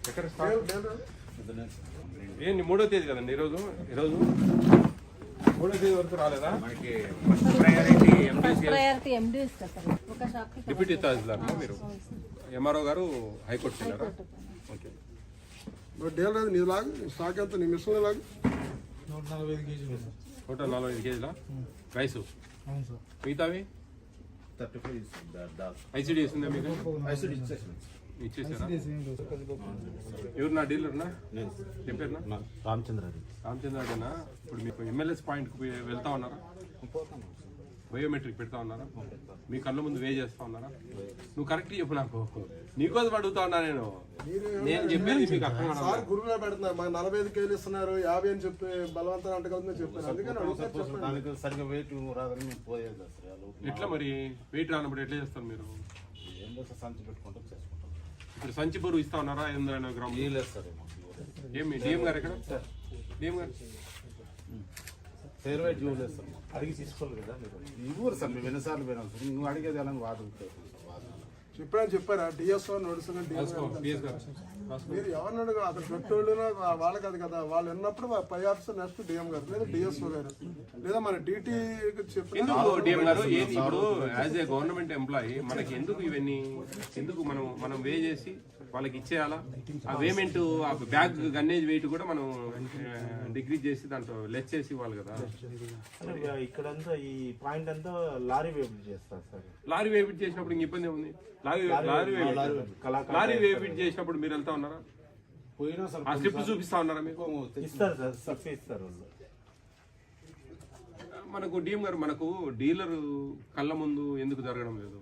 ఎక్కడ ఏంటి 3వ తేదీ కదండి ఈరోజు 3వ తేదీ వరకు రాలేదా? మనకి ప్రయారిటీ ఎండీఎస్ డిప్యూటీ తహసీల్దార్ మీరు ఎంఆర్ఓ గారు హైకోర్టు వెళ్ళారా? ఓకే. డీలర్ నీ లాగా స్టాక్ ఎంత నీ మిషన్ లాగా 145 కేజీలు సార్. టోటల్ 45 కేజీల రైసు. అవును సార్. మిగతావి 35 ఐసీడీ ఇస్తుందా మీకు? ఇచ్చేసారా? ఎవరు నా డీలర్నా? చెప్పారునా? రామచంద్రారెడ్డినా? ఇప్పుడు మీకు ఎంఎల్ఎస్ పాయింట్కి వెళ్తా ఉన్నారా? బయోమెట్రిక్ పెడతా ఉన్నారా? మీ కళ్ళ ముందు వే చేస్తా ఉన్నారా? నువ్వు కరెక్ట్ చెప్పు నాకు. నీకోసం అడుగుతా ఉన్నా నేను చెప్పేది మీకు అర్థం కాదు. సార్ గురువులో పెడుతున్నారు మాకు 45 కేజీలు ఇస్తున్నారు 50 అని చెప్పి బలవంతం అంటగలుగుతుందని చెప్పాను. అందుకని సరిగ్గా వెయిట్ రాదని మేము పోయేది సార్. ఎట్లా మరి వెయిట్ రానప్పుడు ఎట్లా చేస్తారు మీరు? సంచి పెట్టుకుంటాం చేసుకుంటాం. ఇప్పుడు సంచి బరువు ఇస్తా ఉన్నారా? 800 గ్రాములు లేదు సార్. ఏమి డిఎం గారు ఎక్కడ? డిఎం గారు ఫేర్ వెయిట్ ఇవ్వలేదు సార్. అడిగి తీసుకోవాలి కదా మీరు. ఇవ్వరు సార్. మేము ఎన్నిసార్లు పోయినాం సార్. నువ్వు అడిగేది ఎలా వాదు చెప్పారని చెప్పారా? డిఎస్ఓ నోటీస్ మీరు ఎవరిని అడుగు అక్కడ పెట్టోళ్ళు వాళ్ళ కాదు కదా. వాళ్ళు విన్నప్పుడు పై ఆఫీసర్ నెక్స్ట్ డిఎం గారు లేదా డిఎస్ఓ గారు లేదా మన డిటి ఎందుకు డిఎం గారు ఏది ఇప్పుడు యాజ్ ఏ గవర్నమెంట్ ఎంప్లాయీ మనకి ఎందుకు ఇవన్నీ ఎందుకు మనం వే చేసి వాళ్ళకి ఇచ్చేయాలా? ఆ పేమెంట్ ఆ బ్యాగ్ గన్నేజ్ వెయిట్ కూడా మనం డిగ్రీ చేసి దాంట్లో లెస్ చేసి ఇవ్వాలి కదా. ఇక్కడంతా ఈ పాయింట్ అంతా లారీ వేపిట్ చేస్తారు సార్. లారీ వేపిట్ చేసినప్పుడు ఇంక ఇబ్బంది ఉంది. లారీ వేపిట్ చేసినప్పుడు మీరు వెళ్తా ఉన్నారా? పోయినా సార్. ఆ స్లిప్ చూపిస్తా ఉన్నారా మీకు? ఇస్తారు సార్. స్లిప్ ఇస్తారు వాళ్ళు. మనకు డిఎం గారు మనకు డీలర్ కళ్ళ ముందు ఎందుకు జరగడం లేదు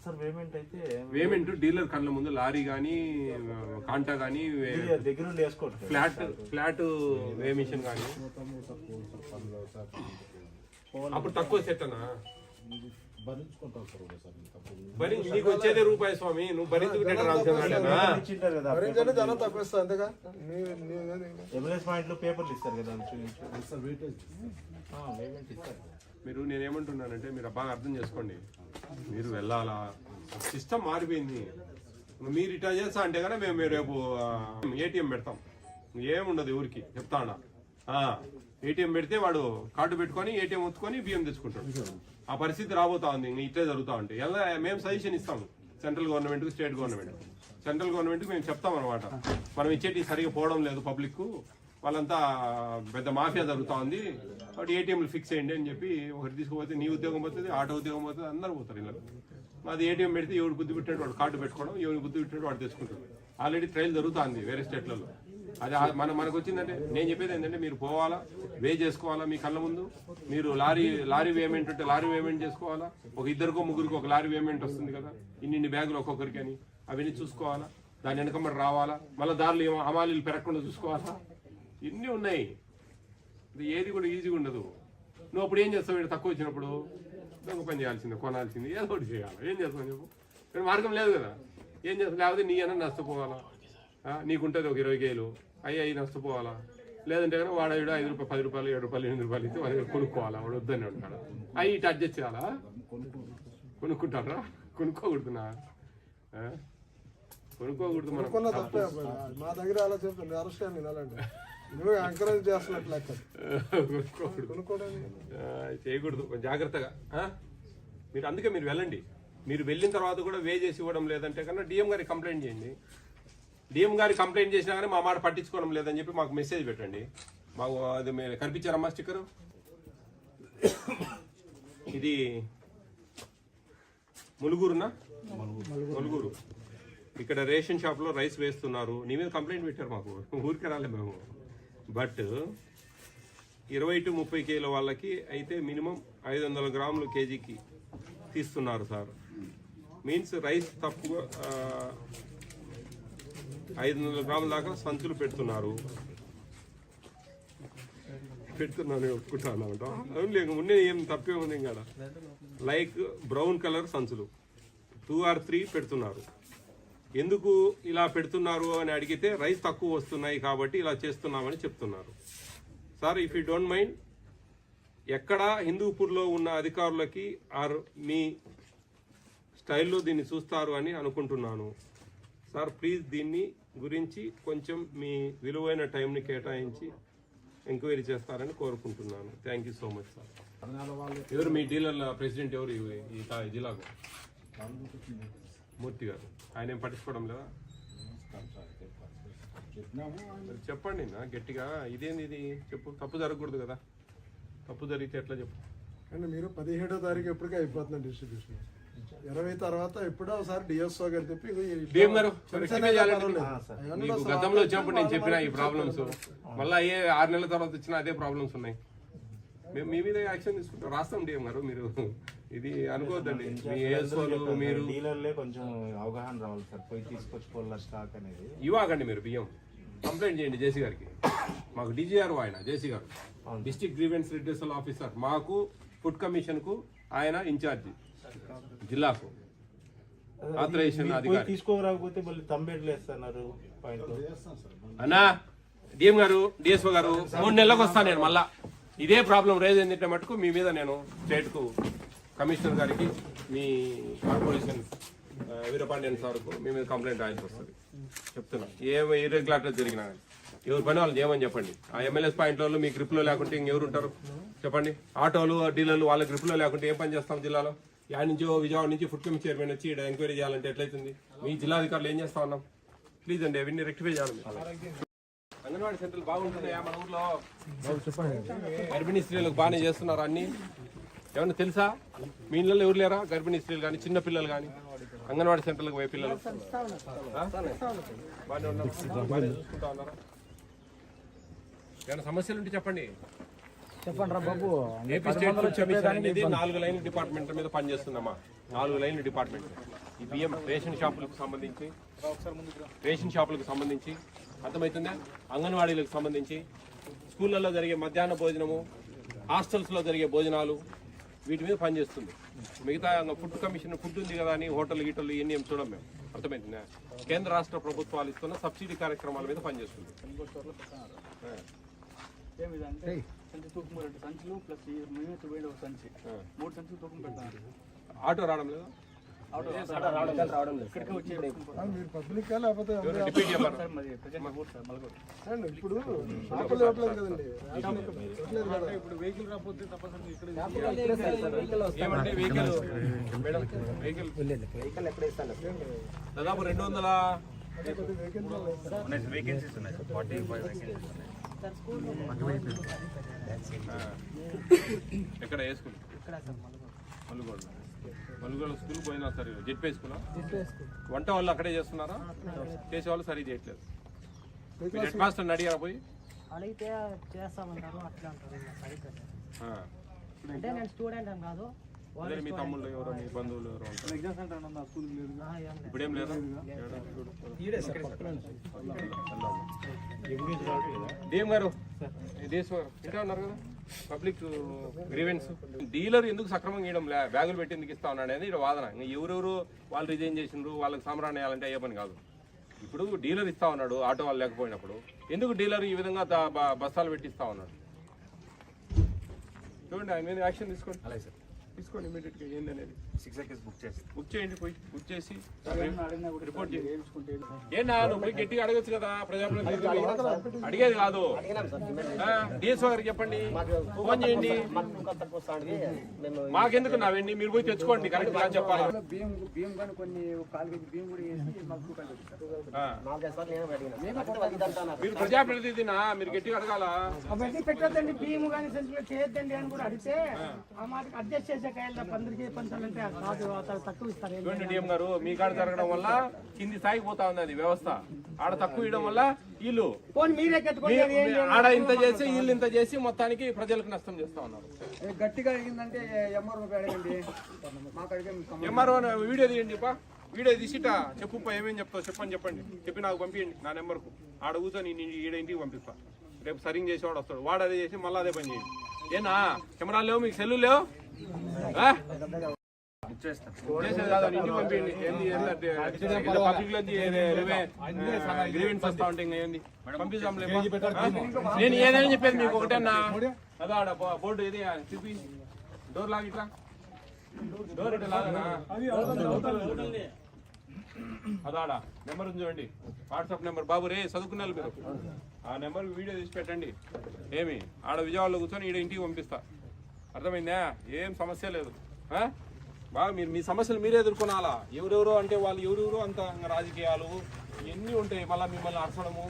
సార్? పేమెంట్ అయితే పేమెంట్ డీలర్ కళ్ళ ముందు లారీ కానీ కాంటా కానీ దగ్గర వేసుకోవచ్చు. ఫ్లాట్ వే మిషన్ కానీ అప్పుడు తక్కువ సెట్టనా భరించుకుంటాం సార్. నీకు వచ్చేదే రూపాయి స్వామి. నువ్వు భరించుకుంటే భరించండి జనం తక్కువ ఇస్తా అంతేగా. ఎంఎల్ఎస్ పాయింట్ లో పేపర్లు ఇస్తారు కదా. మీరు నేనేమంటున్నానంటే మీరు బాగా అర్థం చేసుకోండి. మీరు వెళ్ళాలా? సిస్టమ్ మారిపోయింది. మీరు ఇట్లా చేస్తా అంటే కదా మేము రేపు ఏటీఎం పెడతాం. ఏముండదు ఎవరికి చెప్తాడా? ఏటీఎం పెడితే వాడు కార్డు పెట్టుకొని ఏటీఎం ఒత్తుకొని బియ్యం తెచ్చుకుంటాడు. ఆ పరిస్థితి రాబోతా ఉంది. ఇట్లే జరుగుతూ ఉంటాయి. ఎలా మేము సజెషన్ ఇస్తాము సెంట్రల్ గవర్నమెంట్కి స్టేట్ గవర్నమెంట్. సెంట్రల్ గవర్నమెంట్కి మేము చెప్తాం అనమాట. మనం ఇచ్చేటి సరిగా పోవడం లేదు పబ్లిక్, వాళ్ళంతా పెద్ద మాఫియా జరుగుతూ ఉంది కాబట్టి ఏటీఎంలు ఫిక్స్ చేయండి అని చెప్పి ఒకటి తీసుకుపోతే నీ ఉద్యోగం పోతుంది, ఆటో ఉద్యోగం పోతుంది, అందరూ పోతారు ఇలా. మాది ఏటీఎం పెడితే ఎవరు బుద్ధి పెట్టాడు వాడు కార్డు పెట్టుకోవడం, ఎవరు బుద్ధి పెట్టాడు వాడు తెచ్చుకుంటాడు. ఆల్రెడీ ట్రయల్ జరుగుతుంది వేరే స్టేట్లలో. అది మనకు వచ్చిందంటే నేను చెప్పేది ఏంటంటే మీరు పోవాలా, వే చేసుకోవాలా మీ కళ్ళ ముందు. మీరు లారీ వేమెంట్ ఉంటే లారీ వేమెంట్ చేసుకోవాలా. ఒక ఇద్దరికో ముగ్గురికి ఒక లారీ వేమెంట్ వస్తుంది కదా, ఇన్ని బ్యాగులు ఒక్కొక్కరికి అని అవన్నీ చూసుకోవాలా. దాని వెనకమ్మడి రావాలా, మళ్ళీ దారిలో ఏమో హమాలీలు పెరగకుండా చూసుకోవాలా. ఇన్ని ఉన్నాయి. ఇది ఏది కూడా ఈజీగా ఉండదు. నువ్వు అప్పుడు ఏం చేస్తావు? వీడు తక్కువ వచ్చినప్పుడు దొంగ పని చేయాల్సిందే, కొనాల్సింది, ఏదో ఒకటి చేయాలి. ఏం చేస్తావు చెప్పు? ఇక్కడ మార్గం లేదు కదా. ఏం చేస్తావు? లేకపోతే నీ అన్న నష్టపోవాలా. నీకుంటుంది ఒక 20 కేలు అవి నష్టపోవాలా. లేదంటే కనుక వాడు 5 రూపాయలు 10 రూపాయలు 7 రూపాయలు 8 రూపాయలు ఇస్తే వాడి కొనుక్కోవాలా. వాడు వద్దని ఉంటాడు. అవి ఇటు అడ్జస్ట్ చేయాలా? కొనుక్కుంటారా? కొనుక్కోకూడదునా? కొనుక్కోకూడదు. మనం తప్పే మా దగ్గర అలా చెప్తాను. అరెస్ట్ నేను అలాంటి నువ్వు ఎంకరేజ్ చేస్తున్నట్లు చేయకూడదు. జాగ్రత్తగా మీరు. అందుకే మీరు వెళ్ళండి. మీరు వెళ్ళిన తర్వాత కూడా వే చేసి ఇవ్వడం లేదంటే కన్నా డిఎం గారికి కంప్లైంట్ చేయండి. డిఎం గారికి కంప్లైంట్ చేసినా కానీ మా మాట పట్టించుకోవడం లేదని చెప్పి మాకు మెసేజ్ పెట్టండి. మాకు అది మీరు కనిపించారమ్మా స్టిక్కరు. ఇది ములుగురునా? ములుగురు. ఇక్కడ రేషన్ షాప్లో రైస్ వేస్తున్నారు. నీ మీద కంప్లైంట్ పెట్టారు. మాకు ఊరికే రాలే మేము. బట్ 20 to 30 కేల వాళ్ళకి అయితే మినిమం 500 గ్రాములు కేజీకి తీస్తున్నారు సార్. మీన్స్ రైస్ తక్కువ 500 గ్రాముల దాకా సంచులు పెడుతున్నాను ఒప్పుకుంటాను. అవును ఉండే ఏం తప్పే ఉంది ఇంకా. లైక్ బ్రౌన్ కలర్ సంచులు 2 or 3 పెడుతున్నారు. ఎందుకు ఇలా పెడుతున్నారు అని అడిగితే రైస్ తక్కువ వస్తున్నాయి కాబట్టి ఇలా చేస్తున్నామని చెప్తున్నారు. Sir if you don't mind, ఎక్కడ హిందూపూర్లో ఉన్న అధికారులకి మీ స్టైల్లో దీన్ని చూస్తారు అని అనుకుంటున్నాను సార్ ప్లీజ్ దీన్ని గురించి కొంచెం మీ విలువైన టైంని కేటాయించి ఎంక్వైరీ చేస్తారని కోరుకుంటున్నాను. Thank you so much sir. ఎవరు మీ డీలర్ల ప్రెసిడెంట్ ఎవరు ఈ జిల్లాకు? మూర్తి గారు. ఆయన ఏం పట్టించుకోవడం లేదా? చెప్పండి నా గట్టిగా. ఇదేంది ఇది చెప్పు. తప్పు జరగకూడదు కదా. తప్పు జరిగితే ఎట్లా చెప్పు. అంటే మీరు 17వ తారీఖు ఎప్పటికే అయిపోతుంది డిస్ట్రిబ్యూషన్. 20 తర్వాత ఎప్పుడో ఒకసారి డిఎస్ఓ గారు చెప్పి డిఎం గారు మీకు గతంలో వచ్చినప్పుడు నేను చెప్పిన ఈ ప్రాబ్లమ్స్ మళ్ళీ 6 నెలల తర్వాత వచ్చినా అదే ప్రాబ్లమ్స్ ఉన్నాయి. మేము మీ మీద యాక్షన్ తీసుకుంటాం. రాస్తాం డిఎం గారు. మీరు ఇది అనుకోవద్దండి. మీ ఏఎస్ఓలు మీరు డీలర్లే కొంచెం అవగాహన రావాలి సార్. పోయి తీసుకొచ్చుకోవాలి స్టాక్ అనేది. ఇవ్వకండి మీరు బియ్యం. కంప్లైంట్ చేయండి జేసీ గారికి. మాకు డీజీఆర్ ఆయన జేసీ గారు డిస్ట్రిక్ట్ గ్రీవెన్స్ రిడ్రెసల్ ఆఫీసర్. మాకు ఫుడ్ కమిషన్ కు ఆయన ఇన్ఛార్జి జిల్లాకు ఆథరైజేషన్ అధికారి. తీసుకోరాకపోతే మళ్ళీ తంబేట్లు వేస్తున్నారు పాయింట్. అన్నా డిఎం గారు డిఎస్ఓ గారు 3 నెలలకు వస్తాను నేను మళ్ళా. ఇదే ప్రాబ్లం రేజ్ ఏంటంటే మటుకు మీ మీద నేను స్టేట్ కు కమిషనర్ గారికి మీ కార్పొరేషన్ వీరపాండ్యన్ సార్కు మీ మీద కంప్లైంట్ రాయాల్సి వస్తుంది. చెప్తున్నా ఏ ఇర్రెగ్యులారిటీ జరిగినా ఎవరి పని వాళ్ళు చేయమని చెప్పండి. ఆ ఎమ్మెల్యేస్ పాయింట్లలో మీ గ్రిప్లో లేకుంటే ఇంకెవరు ఉంటారు చెప్పండి. ఆటోలు డీలర్లు వాళ్ళ గ్రిప్లో లేకుంటే ఏం పని చేస్తాం జిల్లాలో? యాడ్ నుంచి విజయవాడ నుంచి ఫుడ్ కమిషన్ చైర్మన్ వచ్చి ఇక్కడ ఎంక్వైరీ చేయాలంటే ఎట్లయితుంది? మీ జిల్లాధికారులు ఏం చేస్తా ఉన్నాం? ప్లీజ్ అండి అవన్నీ రెక్టిఫై చేయాలి. అంగన్వాడీ సెంటర్లు బాగుంటున్నాయా మన ఊర్లో? గర్భిణీ స్త్రీలకు బాగానే చేస్తున్నారు అన్ని. ఏమన్నా తెలుసా? మీ ఇళ్ళలో ఎవరు లేరా గర్భిణీ స్త్రీలు కానీ చిన్న పిల్లలు కానీ అంగన్వాడీ సెంటర్లకు పోయే పిల్లలు బాగానే ఉన్నారు? బాగానే చూసుకుంటా ఉన్నారా? ఏమైనా సమస్యలు ఉంటే చెప్పండి. ఏపీ స్టేట్ ఫుడ్ కమిషన్ అనేది 4 లైన్ల డిపార్ట్మెంట్ మీద పనిచేస్తుందమ్మా. 4 లైన్ల డిపార్ట్మెంట్. ఈ బియ్యం రేషన్ షాపులకు సంబంధించి అర్థమవుతుందా? అంగన్వాడీలకు సంబంధించి, స్కూళ్ళల్లో జరిగే మధ్యాహ్న భోజనము, హాస్టల్స్లో జరిగే భోజనాలు, వీటి మీద పనిచేస్తుంది. మిగతా ఫుడ్ కమిషన్ ఫుడ్ ఉంది కదా అని హోటల్ గీటలు ఇవన్నీ ఏం చూడం మేము. అర్థమవుతుందా? కేంద్ర రాష్ట్ర ప్రభుత్వాలు ఇస్తున్న సబ్సిడీ కార్యక్రమాల మీద పనిచేస్తుంది. ఏమిదంటే సంచి తూకం 2 సంచులు ప్లస్ మేమే వేడి ఒక సంచి 3 సంచులు తూకం పెడతాను. ఆటో రావడం లేదా? ఇక్కడికి వచ్చే మీరు పబ్లిక్ లేకపోతే డిప్యూటీ చెప్పారు. ఇప్పుడు షాపులు ఇవ్వట్లేదు కదండి. ఇప్పుడు వెహికల్ రాకపోతే తప్పనిసరిగా ఇక్కడ ఏమంటే వెహికల్ దాదాపు 200 వేకెన్సీస్ ఉన్నాయి సార్. 45 వేకెన్సీస్ ఉన్నాయి. ఎక్కడ ఏ స్కూల్? మలుగోడ స్కూల్ పోయినా సరే జెడ్పీ స్కూలా? వంట వాళ్ళు అక్కడే చేస్తున్నారా? చేసేవాళ్ళు సరిగ్గా చేయట్లేదు. మీరు హెడ్ మాస్టర్ని అడిగారా పోయి? అడిగితే చేస్తామంటారు అట్లా అంటారు. అంటే నేను స్టూడెంట్ అని కాదు. అదే మీ తమ్ముళ్ళు ఎవరో మీ బంధువులు ఎవరో ఉంటారు. ఎగ్జామ్ సెంటర్ ఉంది ఆ స్కూల్ లేదు. ఇప్పుడేం లేదా? డిఎం గారు ఇంకా ఉన్నారు కదా పబ్లిక్ గ్రీవెన్స్. డీలర్ ఎందుకు సక్రమంగా ఇవ్వడం లే, బ్యాగులు పెట్టి ఎందుకు ఇస్తా ఉన్నాడు అనేది వాదన. ఇంకా ఎవరెవరు వాళ్ళు రిజైన్ చేసిండ్రు, వాళ్ళకి సామ్రాన్ వేయాలంటే అయ్యే పని కాదు. ఇప్పుడు డీలర్ ఇస్తా ఉన్నాడు ఆటో వాళ్ళు లేకపోయినప్పుడు, ఎందుకు డీలర్ ఈ విధంగా బస్తాలు పెట్టి ఇస్తా ఉన్నాడు? చూడండి ఆయన మీద యాక్షన్ తీసుకోండి. అలాగే సార్ తీసుకోండి ఇమీడియట్ గా. ఏంది అనేది 6 acres బుక్ చేయండి. పోయి బుక్ చేసి అడిగినా కూడా రిపోర్ట్ చేయండి. వేయించుకుంటే ఏనా నువ్వు పోయి గట్టిగా అడగచ్చు కదా ప్రజాప్రతినిధులు. అడిగేది కాదు. డిఎస్ఓ గారికి చెప్పండి, ఫోన్ చేయండి. మాకెందుకు నావండి, మీరు పోయి తెచ్చుకోండి. కరెక్ట్ గా చెప్పాలి. బియ్యం కానీ కొన్ని 4 కేజీ బియ్యం కూడా వేసి మాకు మీరు ప్రజాప్రతినిధినా, మీరు గట్టిగా అడగాల. అవన్నీ పెట్టొద్దండి, బియ్యం కానీ సెంటర్ చేయొద్దండి అని కూడా అడిగితే ఆ మాటకి అడ్జస్ట్ చేసే కాయలు 15 పంచాలంటే కాదు, తక్కువ ఇస్తారు. చూడండి డిఎం గారు, మీ కాడ జరగడం వల్ల కింది స్థాయికి పోతా ఉంది అది వ్యవస్థ. ఆడ తక్కువ ఇవ్వడం వల్ల వీళ్ళు మీరే కట్టుకోండి. ఆడ ఇంత చేసి వీళ్ళు ఇంత చేసి మొత్తానికి ప్రజలకు నష్టం చేస్తా ఉన్నారు. గట్టిగా అడిగిందంటే ఎంఆర్ఓ అడగండి. మాకు అడిగే ఎంఆర్ఓ వీడియో తీయండి పా. వీడియో తీసిట చెప్పు ఏమేమి చెప్తావు చెప్పండి. చెప్పి నాకు పంపించండి నా నెంబర్కు. ఆడ కూర్చొని ఈడ ఇంటికి పంపిస్తా. రేపు సరింగ్ చేసేవాడు వస్తాడు, వాడు అదే చేసి మళ్ళీ అదే పని చేయండి. ఏనా కెమెరాలు లేవు మీకు, సెల్లు లేవు? చేసేది కాదు, ఇంటికి పంపించండి. పబ్లిక్ లో గ్రీవెన్స్ వస్తా ఉంటాయి. ఏంది పంపిస్తాం. నేను ఏదైనా చెప్పేది మీకు ఒకటేనా? అదా ఆడ బోర్డు ఏది చూపి. డోర్ లాగిట్లా, డోర్ ఇట్లా లాగనా? అదాడా నెంబర్ ఉంది చూడండి, వాట్సాప్ నెంబర్. బాబు రే చదువుకున్నారు మీరు, ఆ నెంబర్ వీడియో తీసి పెట్టండి. ఏమి ఆడ విజయవాడలో కూర్చొని ఈడ ఇంటికి పంపిస్తా. అర్థమైందా? ఏం సమస్య లేదు. బాగా మీరు మీ సమస్యలు మీరే ఎదుర్కొనాలా. ఎవరెవరో అంటే వాళ్ళు ఎవరెవరో అంత రాజకీయాలు ఇవన్నీ ఉంటాయి. మళ్ళీ మిమ్మల్ని అరచడము,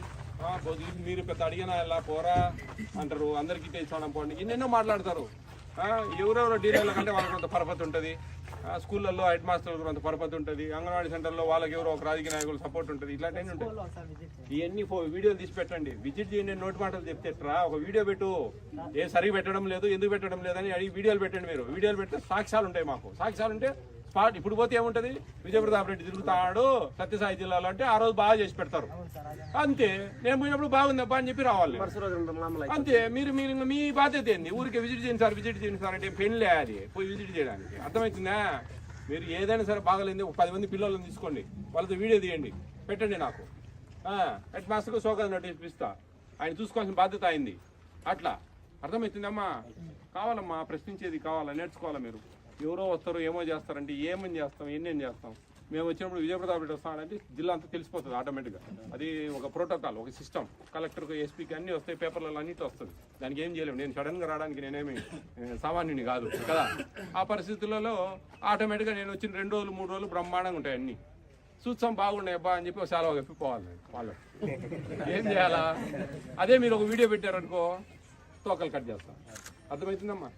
మీరు పెద్ద అడిగినా ఎలా పోరా అంటారు, అందరికీ తెచ్చడం పోండి, ఎన్నెన్నో మాట్లాడతారు. ఎవరెవరో డీలర్ల కంటే వాళ్ళకి కొంత పరపతి ఉంటుంది, స్కూళ్ళల్లో హెడ్ మాస్టర్లకు కొంత పరపతి ఉంటుంది, అంగన్వాడీ సెంటర్లో వాళ్ళకి ఎవరో ఒక రాజకీయ నాయకులు సపోర్ట్ ఉంటుంది. ఇట్లాంటివన్నీ ఉంటాయి. ఇవన్నీ వీడియోలు తీసి పెట్టండి. విజిట్ చేయండి. నోటి మాటలు చెప్తేట్రా ఒక వీడియో పెట్టు. ఏ సరిగ్గా పెట్టడం లేదు, ఎందుకు పెట్టడం లేదని అడిగి వీడియోలు పెట్టండి. మీరు వీడియోలు పెడితే సాక్ష్యాలు ఉంటాయి. మాకు సాక్ష్యాలు ఉంటే స్పాట్. ఇప్పుడు పోతే ఏముంటుంది, విజయప్రతాప్ రెడ్డి తిరుగుతాడు సత్యసాయి జిల్లాలో అంటే ఆ రోజు బాగా చేసి పెడతారు అంతే. నేను పోయినప్పుడు బాగుందబ్బా అని చెప్పి రావాలి అంతే. మీరు మీరు మీ బాధ్యత ఏంది? ఊరికే విజిట్ చేయండి సార్, విజిట్ చేయండి సార్ అంటే పెళ్ళే అది పోయి విజిట్ చేయడానికి. అర్థమవుతుందా? మీరు ఏదైనా సరే బాగలేదు, ఒక 10 మంది పిల్లలను తీసుకోండి, వాళ్ళతో వీడియో తీయండి, పెట్టండి. నాకు హెడ్ మాస్టర్కు సోకాలు నోటీస్ ఇస్తా, ఆయన చూసుకోవాల్సిన బాధ్యత అయింది. అట్లా అర్థమవుతుందమ్మా? కావాలమ్మా, ప్రశ్నించేది కావాలా, నేర్చుకోవాలా. మీరు ఎవరో వస్తారు ఏమో చేస్తారంటే ఏమని చేస్తాం, ఎన్నేం చేస్తాం. మేము వచ్చినప్పుడు విజయప్రతాప్ రెడ్డి వస్తామంటే జిల్లా అంతా తెలిసిపోతుంది ఆటోమేటిక్గా. అది ఒక ప్రోటోకాల్, ఒక సిస్టమ్. కలెక్టర్కి, ఎస్పీకి అన్నీ వస్తాయి, పేపర్లలో అన్నింటిలో వస్తుంది. దానికి ఏం చేయలేము. నేను సడన్గా రావడానికి నేనేమి సామాన్యుని కాదు కదా. ఆ పరిస్థితులలో ఆటోమేటిక్గా నేను వచ్చిన 2 రోజులు 3 రోజులు బ్రహ్మాండంగా ఉంటాయి. అన్నీ చూస్తాం బాగున్నాయి అబ్బా అని చెప్పి ఒక సెలవు చెప్పిపోవాలి. వాళ్ళు ఏం చేయాలా? అదే మీరు ఒక వీడియో పెట్టారనుకో తోకలు కట్ చేస్తాం. అర్థమవుతుందమ్మా?